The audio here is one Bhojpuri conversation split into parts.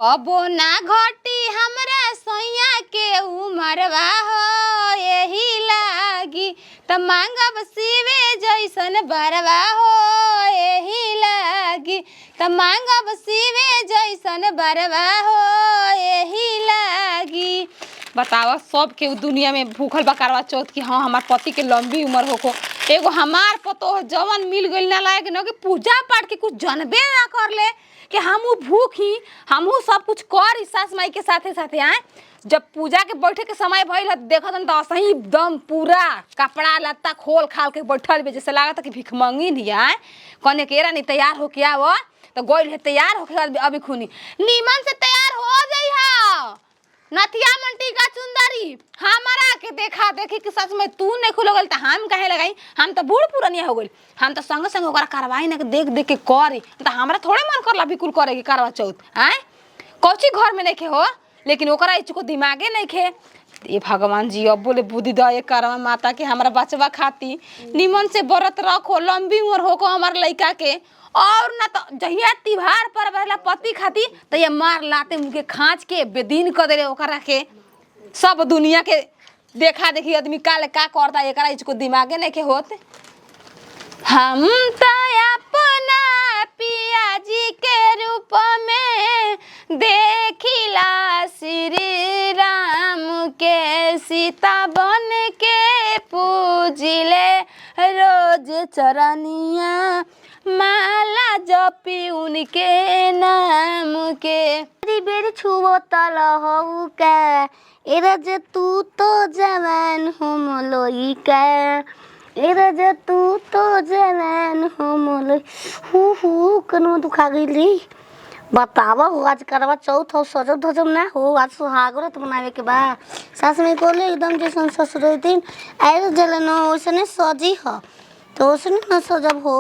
अबो ना घटी हमरा सैया के उमरवा हो यही लागी त मांगब शिवे जैसन बरवा हो यही लागी त मांगब शिवे जैसन बरवा हो यही लागी। बतावा सब के दुनिया में भूखल बकारवा चौथ की हाँ हमार पति के लंबी उम्र होको एगो हमार पतो जवन मिल गइल ना लायक न कि पूजा पाठ के कुछ जानबे ना कर ले कि हमू भूखी हमू सब कुछ कर सास माई के साथे साथे आए। जब पूजा के बैठे के समय भइल देखत तो सही एकदम पूरा कपड़ा लत्ता खोल खाल के बैठल बे जैसे लागत कि भिखमंगी नहीं आए कने केरा नहीं तैयार होके आवो तो गोइल है तैयार होके अभी खुनी नीमन से तैयार हो जइहा नथिया मंटी का चुंदरी हमारा के देखा देखी कि सच में तू नहीं खुल गल त हम कहे लगाई हम तो बूढ़ पुरानिया हो गइल हम तो संग संग ओकरा कार्रवाई ना देख देख के करे तो हमरा थोड़े मन करला बिल्कुल करेगी करवा चौथ हैं कौची घर में नहीं खे हो लेकिन ओकरा इचको दिमागे नहीं खे। ये भगवान जी अब बोले बुद्धि दे करवा माता के हमरा बचवा खाती निमन से व्रत रखो लंबी उम्र होको हमार लड़का के और ना तो जहिया तिहार पर रहला पति खाती तो ये मार लाते मुके खाँच के बेदीन कर दे ओकरा के सब दुनिया के देखा देखी आदमी काले का करता एकरा इसको दिमागे नहीं के होते। हम तो अपना पिया जी के रूप में देखिला श्री राम के सीता बन के पूजिले रोज चरनिया माला जपी उनके नाम के बेर छुओ तल हो का एरज तू तो जवान हो मोलोई का एरज तू तो जवान हो मोलोई हु कनो दुखा गइली। बतावा हो आज करवा चौथ हो सजो धजम ना हो आज सुहागरत मनावे के बा सास में कोले एकदम जैसन ससुर दिन आए जलन ओसने सजी हो तो ओसने न सजब हो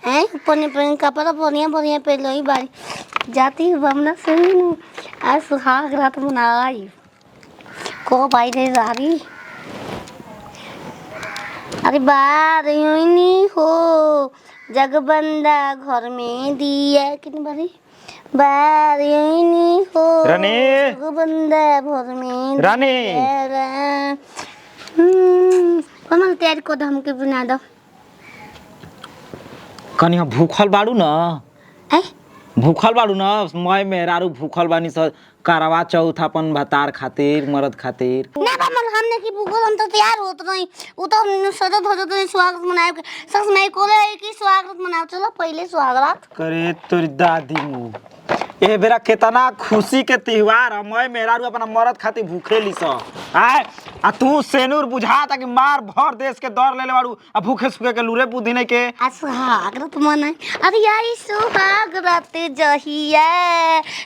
हैं पने पने कपड़ा बढ़िया बढ़िया पहले ही बारी जाती बमना सुनी नु आज सुहाग रात मनाई को भाई रे रारी अरे बार यूनी हो जगबंदा घर में दिया कितनी बारी बार यूनी हो रानी जगबंदा घर में रानी कमल तैयारी को हम के बना दो कनी भूखल बाड़ू न भूखल बाड़ू न मैं मेहरारू भूखल बानी स करवा चौथ अपन भतार खातिर मरद खातिर ना कमल हमने की भूखल हम तो तैयार होत नहीं वो तो सजत हो तो स्वागत मनाए सस मैं कोले की स्वागत मनाओ चलो पहले स्वागत करे तोरी दादी मु ए बेरा केतना खुशी के त्योहार है मैं मेहरारू अपना मरद खातिर भूखे ली स आए आ तू सेनुर बुझाता कि मार भर देश के दौर लेले बाड़ू आ भूखे सुखे के लूरे बुद्धि नहीं के आ सुहागरत मनाए अरे यार सुहागरत जहिया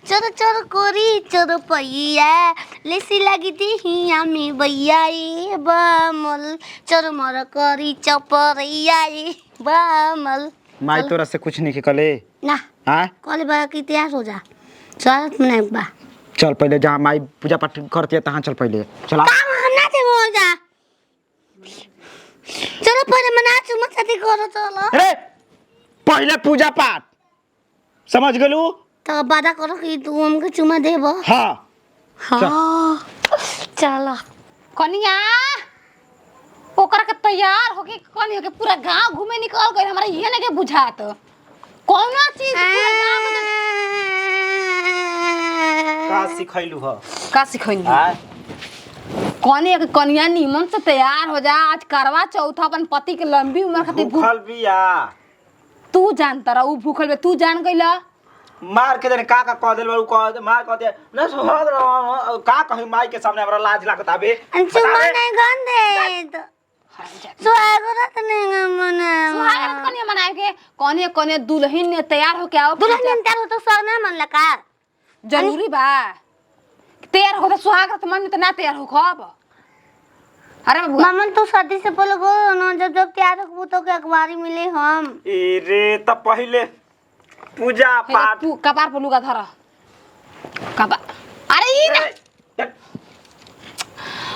चोर चोर कोरी चोर पैया लेसी लगी दिहिया में भैया ए बामल चोर मर करी चपरैया ए बामल माई तोरा से कुछ नहीं के कले ना हां कल बा की तैयार हो जा स्वागत मनाए बा चल पहले जहाँ माई पूजा पाठ करती है तहाँ चल पहले चला ना थे बोल जा चलो पहले मना चुमा साथी करो चलो अरे पहले पूजा पाठ समझ गेलू तो वादा करो कि तू हमके चुमा देबो हाँ हाँ चलो कनिया ओकरा के तैयार होके कनिया के पूरा गांव घूमे निकल गए हमरा ये नहीं के बुझात कौनो चीज पूरा गांव में का सिखैलू ह का सिखैनी हां कनिया के कनिया नीमन से तैयार हो जा आज करवा चौथ अपन पति के लंबी उम्र खातिर भूखल बिया तू जानता रहा ऊ भूखल बे तू जान गइला मार के देने का कह देल बारू कह मार कह दे ना सुहाग का कहि माई के सामने हमरा लाज लागत आबे चुमा नहीं गंदे तो सुहागरत नहीं मना सुहागरत कनिया मनाए के कनिया कनिया दुल्हन ने तैयार हो के आओ दुल्हन तैयार हो तो स्वागत मन लगा जरूरी बा तैयार हो तो सुहागरत मन तो ना तैयार हो खब अरे मामन तो शादी से पहले गो ना जब जब तैयार हो तो के अखबारी मिले हम ए रे त पहिले पूजा पाठ तू कपार पर लुगा धर कपार अरे ई ना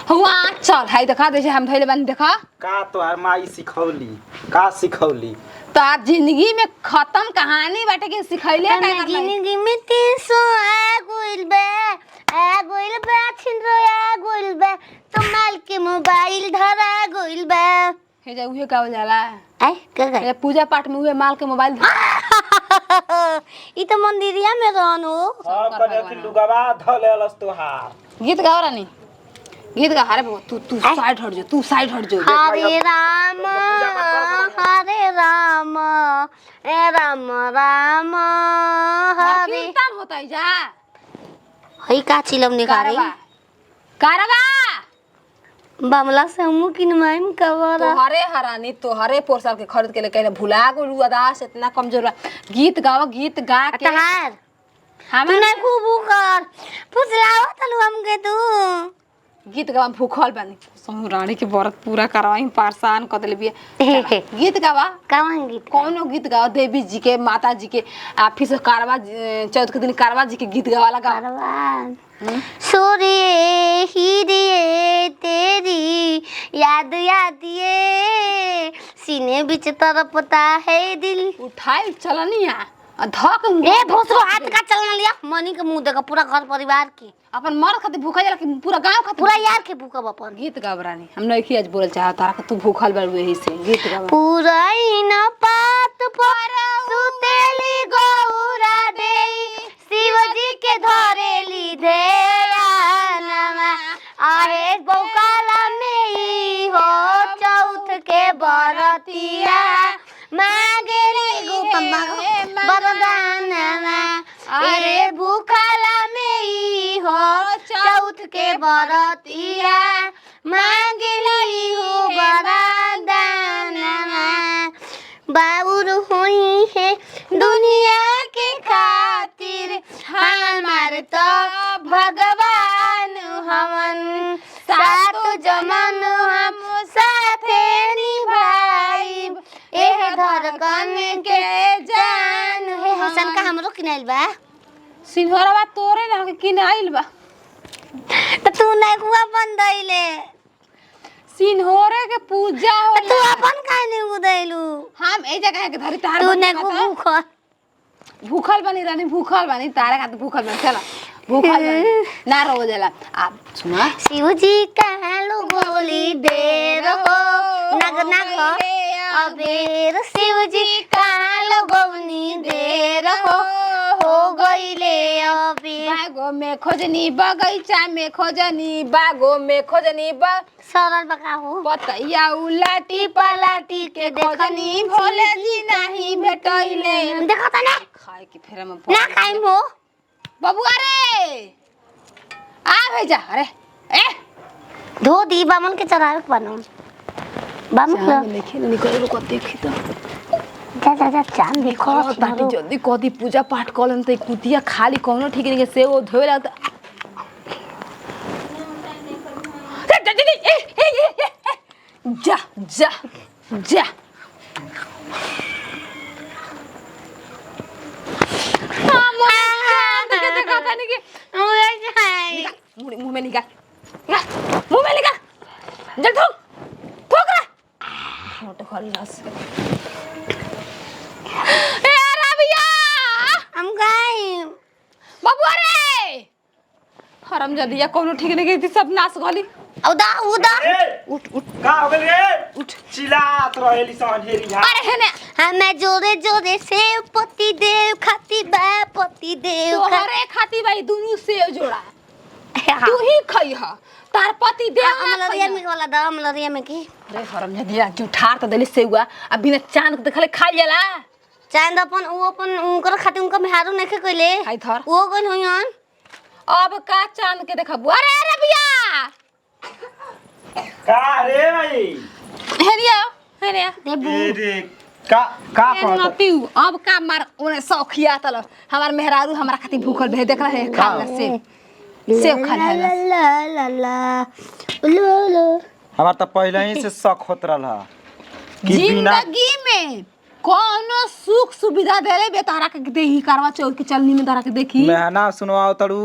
हुआ चल हाय देखा दे हम धइले बानी देखा का तोहार माई सिखौली का सिखौली तार जिंदगी में खत्म कहानी बाटे के सिखैले का हमें जिंदगी में 300 आ गइल बा छिंद्रो आ गइल बा कमाल के मोबाइल धरा गइल बा हे जा उहे का जाला ए का गए हे पूजा पाठ में उहे माल के मोबाइल ई तो मंदिरिया में रहनो हां कने कि लुगावा धलेलस तोहार गीत गाओ रानी गीत गा। अरे तू साइड हट जा, तू साइड हट जा। हरे राम ए राम राम हरे कीर्तन होता है जा हई का चिलम निकारे कारवा बामला से हमू किनमाइम कवरा तोहरे हरानी तोहरे पोरसाल के खरीद के ले कहले भुला गेलू अदास इतना कमजोर बा। गीत गाओ, गीत गा के तहार हम तू नहीं खूब कर फुसलाओ तलू हमके तू गीत गावा भूखल बानी समूह रानी के व्रत पूरा करवाई परेशान कर देले बिया। गीत गावा कौन गीत कौनो गीत गाओ देवी जी के माता जी के आ फिर से कारवा चौथ के दिन कारवा जी के गीत गावाला गाओ। भगवान सूर्य हीरे तेरी याद ये सीने बिच तरपता है दिल उठाई चलनिया धक ए भोसरो हाथ का चलना लिया मनी के मुंह देखा पूरा घर परिवार के अपन मर्द खातिर भूखा जाला कि पूरा गांव खातिर पूरा यार के भूखब अपन गीत गाव रानी हम नहीं आज बोल चाह तारा के तू भूखल बाड़ू एही से गीत गावा। पूरा न पात पर सुतेली गौरा देई शिव जी के धरेली ध्यानमा आहे बौकाला में ई हो चौथ के बरतिया मांगेली गोपम्मा वरदानमा अरे भूखाला में ई हो चौथ के बरतिया मांगेली हो वरदानमा बाबुर हुई है दुनिया के खातिर हमार तो भगवान हमन सातो जमन हम साथे निभाइब एह धड़कन के जान हे हसन का हमरो किनाइल बा सिंहरवा तोरे ना के किनाइल बा त तू नहीं हुआ बंदैले सिंहोरे के पूजा होला तू अपन काहे नहीं उदैलू हम ए जगह के धरी तार तू नहीं भूखल भूखल बनी रानी भूखल बनी तारे का भूखल बनी चला भूखल बनी ना रो जाला आप सुना शिव जी कहलो गोली देर हो नग नग अबेर शिव जी कहलो गोली देर हो गईले अबेर बागो में खोजनी बगीचा में खोजनी बागो में खोजनी सरल बकाहो पतैया उलाटी पलाटी के देखनी भोले जी नहीं भेटैले देखो त ना खाए के फेरा में ना खाइम हो बबुआ रे आ भेजा अरे ए धो दी बामन के चढ़ावे के बनो बामन लिखे निकल को देखी तो जा जा चांद देखो बाटी जल्दी कदी पूजा पाठ कलन त कुतिया खाली कोनो ठीक नहीं के से वो धोवे लागत जा जा जा मुंह में निकाल मुंह में निकाल जल्दी ठोक रहा मोटे खाली रस ए रबिया हम गए बाबू रे हरम जदिया कोनो ठीक नहीं के सब नाश गली उदा उदा उठ उठ का हो गेल रे उठ चिल्लात रहेली संढेरी झा अरे है ना हमें जोरे जोरे से पति देव खाती बा पति देव तोहरे खाती भाई दोनों सेव जोड़ा तू ही खई ह तार पति देव ना मलरिया में वाला दा मलरिया में की अरे हरम जदिया जुठार त देली सेवा अब बिना चांद के देखले खा जाला चांद अपन वो अपन उनकर खाती उनका मेहारू नहीं कोइले हाय थर वो गन होयन अब का चांद के देखबू अरे रबिया का रे भाई हेरिया ए रे का ना पीऊ अब का मार ओने सौखिया तल हमार मेहरारू हमरा खातिर भूखल भे देखला है खा से सेव खा ला ले ला ला ला लो हमार त पहले ही से शक होत रहल कि बिना जिंदगी में कोनो सुख सुविधा देले बे तारा के देही करवा चौथ के चलनी में तारा के देखी मेहना सुनवाओ तड़ू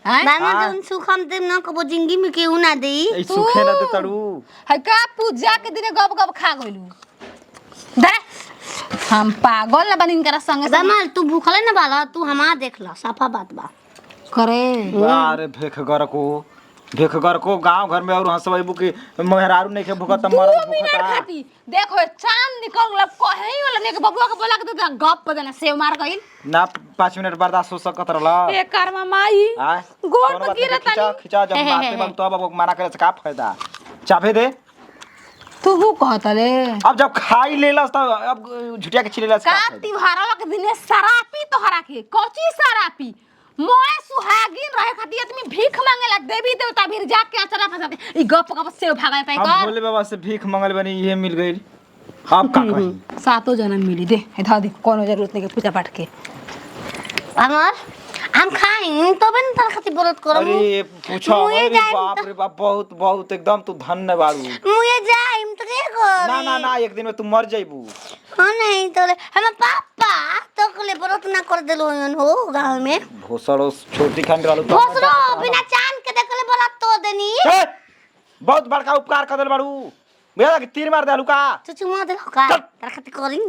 हैं दाना जन सुख हम देम ना कबो जिंदगी में केहू ना देई ए सुखे न दे तड़ू है का पूजा के दिन गब गब खा गइलू दे हम पागल ना बनिन करा संगे संगे दमाल तू भूखले ना बाला तू हमार देख ला साफा बात बा करे। अरे भेखगर को गांव घर में और हंसबू की मेहरारू नहीं के भूखत 2 मरद मिनट भूखता। खाती देखो चांद निकल गल कहीं वाला ने के बबुआ के बोला के तो गप पे देना सेव मार गइल ना 5 मिनट बर्दाश्त हो सकत रहला। ए कर्मा माई आय गोड़ पे गिरत खिंचा जब मारते बम तो अब मना करे से का फायदा। चाबे दे तू हु कहत ले अब जब खाई लेलस त अब झुटिया के छिलेलस का तिहारा के दिन सरापी तोहरा के कोची सरापी मोए सुहागिन रहे खातिर आदमी भीख मांगेला देवी देवता भीर जाके अचरा फसाते ई गप गप से भागाय पाई हम कर भोले बाबा से भीख मंगल बनी ये मिल गई। अब का कही सातों जन्म मिली दे धा दे कोनो जरूरत नहीं के पूजा पाठ के हमार हम खाई तो बन तर खातिर व्रत करम अरे पूछो मुझे अरे जाइम बाप रे बाप बहुत बहुत एकदम तू धन्य बाड़ू। मुझे जाइम तो देखो ना ना ना एक दिन में तू मर जाइबू। हां नहीं तो हम पापा तो कोले व्रत ना कर देलो हो गांव में भोसड़ो छोटी खान रहलू तो भोसरो बिना चांद के देखले व्रत तो देनी ए, बहुत बड़का उपकार कर देल बाड़ू बेला के तीर मार देलू का चुचु मार दे का तर खातिर करी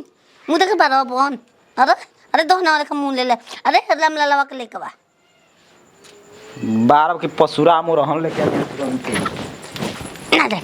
मु देख बारो बन अरे दो ना लेके मुंह ले ले अरे राम लालवा के लेके बा 12 के पसुरा मो रहन लेके ना दे